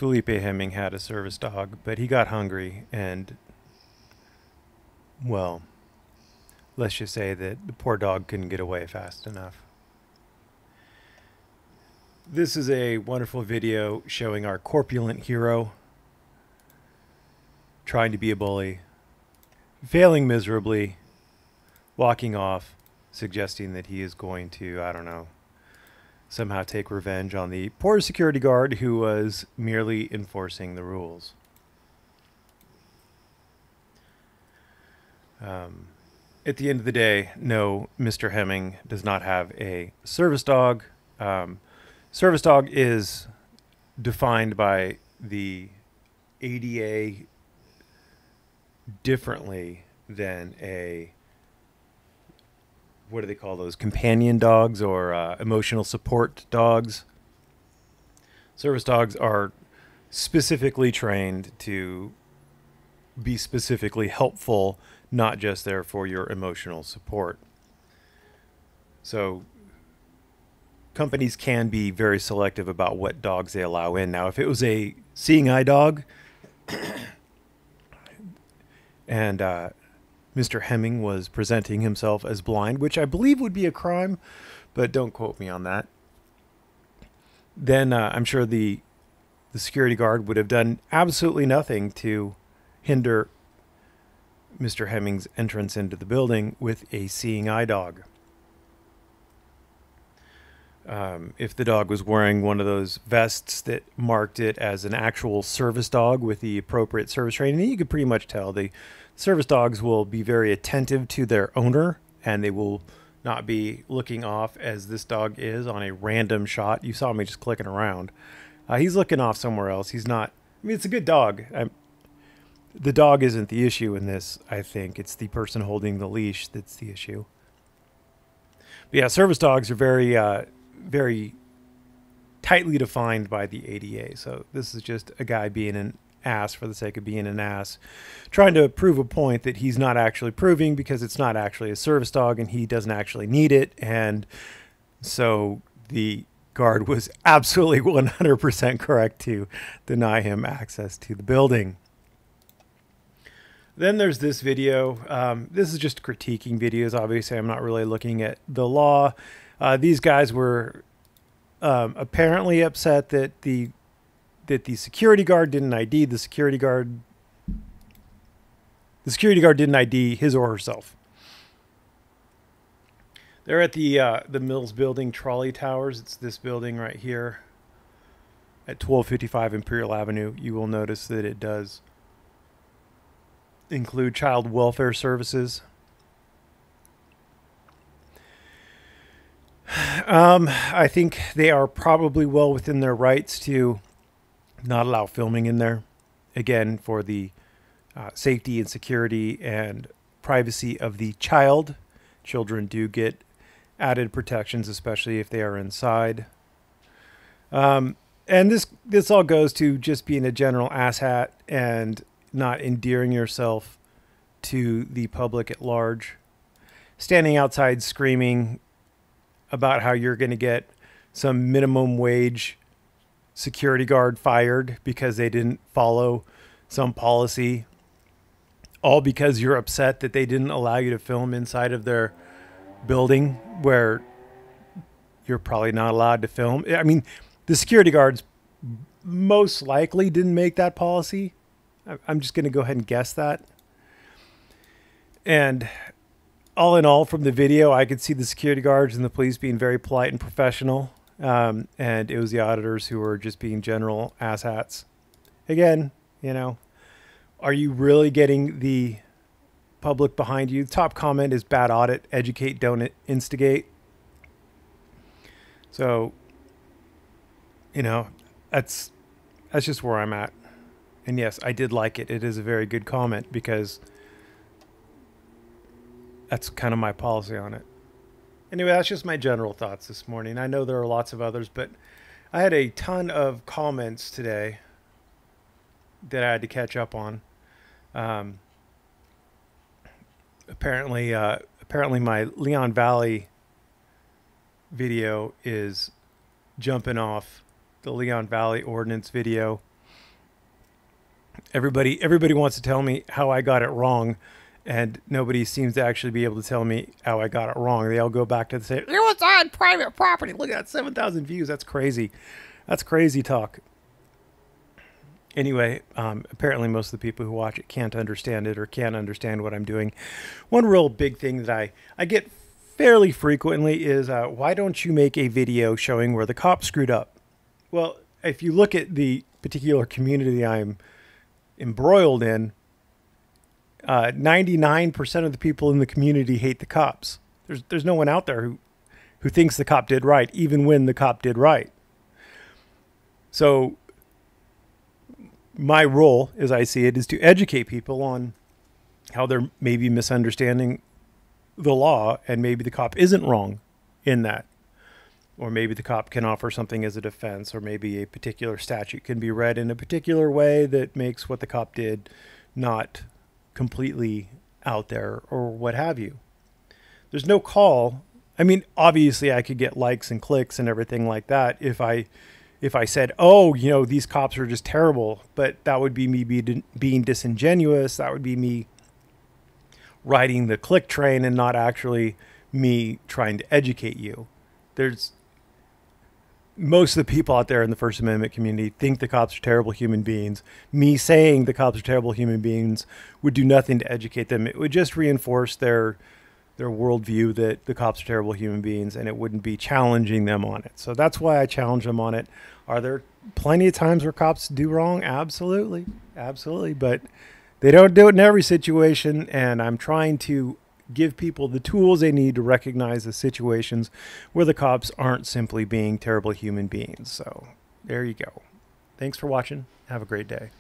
Felipe Hemming had a service dog, but he got hungry and, well, let's just say that the poor dog couldn't get away fast enough. This is a wonderful video showing our corpulent hero trying to be a bully, failing miserably, walking off, suggesting that he is going to, I don't know, somehow take revenge on the poor security guard who was merely enforcing the rules. At the end of the day, no, Mr. Hemming does not have a service dog. Service dog is defined by the ADA differently than a, what do they call those, companion dogs or emotional support dogs. Service dogs are specifically trained to be specifically helpful, not just there for your emotional support. So companies can be very selective about what dogs they allow in. Now, if it was a seeing eye dog and Mr. Hemming was presenting himself as blind, which I believe would be a crime, but don't quote me on that, then I'm sure the security guard would have done absolutely nothing to hinder Mr. Hemming's entrance into the building with a seeing eye dog. If the dog was wearing one of those vests that marked it as an actual service dog with the appropriate service training, you could pretty much tell the service dogs will be very attentive to their owner, and they will not be looking off as this dog is on a random shot. You saw me just clicking around. He's looking off somewhere else. He's not, I mean, it's a good dog. The dog isn't the issue in this, I think. It's the person holding the leash that's the issue. But yeah, service dogs are very tightly defined by the ADA. So this is just a guy being an ass for the sake of being an ass, trying to prove a point that he's not actually proving, because it's not actually a service dog and he doesn't actually need it. And so the guard was absolutely 100% correct to deny him access to the building. Then there's this video. This is just critiquing videos. Obviously, I'm not really looking at the law. These guys were apparently upset that the security guard didn't ID the security guard. The security guard didn't ID his or herself. They're at the Mills Building trolley towers. It's this building right here at 1255 Imperial Avenue. You will notice that it does include child welfare services. I think they are probably well within their rights to not allow filming in there. Again, for the safety and security and privacy of the child. Children do get added protections, especially if they are inside. And this all goes to just being a general asshat and not endearing yourself to the public at large. Standing outside screaming about how you're going to get some minimum wage security guard fired because they didn't follow some policy, all because you're upset that they didn't allow you to film inside of their building where you're probably not allowed to film. I mean, the security guards most likely didn't make that policy. I'm just going to go ahead and guess that. And all in all, from the video, I could see the security guards and the police being very polite and professional. And it was the auditors who were just being general asshats. Again, you know, are you really getting the public behind you? Top comment is bad audit, educate, don't instigate. So, you know, that's just where I'm at. And yes, I did like it. It is a very good comment because that's kind of my policy on it. Anyway, that's just my general thoughts this morning. I know there are lots of others, but I had a ton of comments today that I had to catch up on. Apparently my Leon Valley video is jumping off the Leon Valley ordinance video. Everybody wants to tell me how I got it wrong, and nobody seems to actually be able to tell me how I got it wrong. They all go back to the same, it was on private property. Look at that, 7,000 views. That's crazy. That's crazy talk. Anyway, apparently most of the people who watch it can't understand it or can't understand what I'm doing. One real big thing that I get fairly frequently is, why don't you make a video showing where the cops screwed up? Well, if you look at the particular community I'm embroiled in, 99% of the people in the community hate the cops. There's no one out there who thinks the cop did right, even when the cop did right. So my role, as I see it, is to educate people on how they're maybe misunderstanding the law, and maybe the cop isn't wrong in that. Or maybe the cop can offer something as a defense, or maybe a particular statute can be read in a particular way that makes what the cop did not completely out there, or what have you. There's no call. I mean, obviously I could get likes and clicks and everything like that if I said, oh, you know, these cops are just terrible, but that would be me being disingenuous. That would be me riding the click train and not actually me trying to educate you. There's most of the people out there in the First Amendment community think the cops are terrible human beings. Me saying the cops are terrible human beings would do nothing to educate them. It would just reinforce their worldview that the cops are terrible human beings, and it wouldn't be challenging them on it. So that's why I challenge them on it. Are there plenty of times where cops do wrong? Absolutely. Absolutely. But they don't do it in every situation, and I'm trying to give people the tools they need to recognize the situations where the cops aren't simply being terrible human beings. So there you go. Thanks for watching. Have a great day.